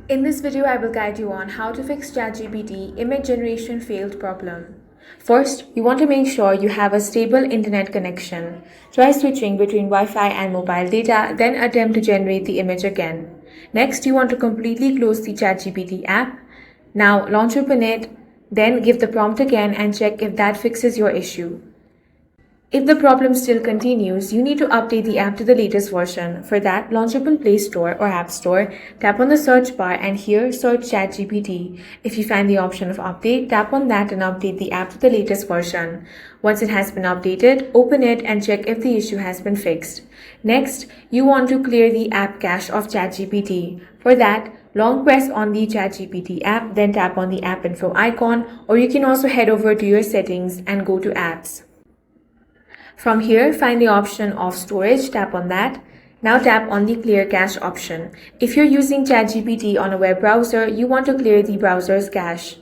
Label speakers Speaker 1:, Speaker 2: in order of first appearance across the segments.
Speaker 1: In this video, I will guide you on how to fix ChatGPT image generation failed problem. First, you want to make sure you have a stable internet connection. Try switching between Wi-Fi and mobile data, then attempt to generate the image again. Next, you want to completely close the ChatGPT app. Now, launch open it, then give the prompt again and check if that fixes your issue. If the problem still continues, you need to update the app to the latest version. For that, launch open Play Store or App Store, tap on the search bar and here search ChatGPT. If you find the option of update, tap on that and update the app to the latest version. Once it has been updated, open it and check if the issue has been fixed. Next, you want to clear the app cache of ChatGPT. For that, long press on the ChatGPT app, then tap on the app info icon, or you can also head over to your settings and go to apps. From here, find the option of storage, tap on that. Now tap on the clear cache option. If you're using ChatGPT on a web browser, you want to clear the browser's cache.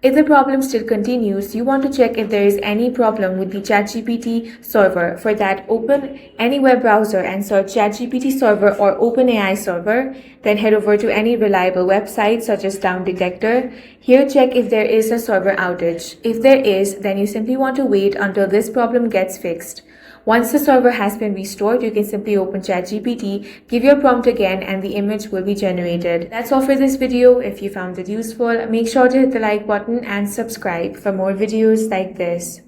Speaker 1: If the problem still continues, you want to check if there is any problem with the ChatGPT server. For that, open any web browser and search ChatGPT server or OpenAI server. Then head over to any reliable website such as Down Detector. Here, check if there is a server outage. If there is, then you simply want to wait until this problem gets fixed. Once the server has been restored, you can simply open ChatGPT, give your prompt again, and the image will be generated. That's all for this video. If you found it useful, make sure to hit the like button and subscribe for more videos like this.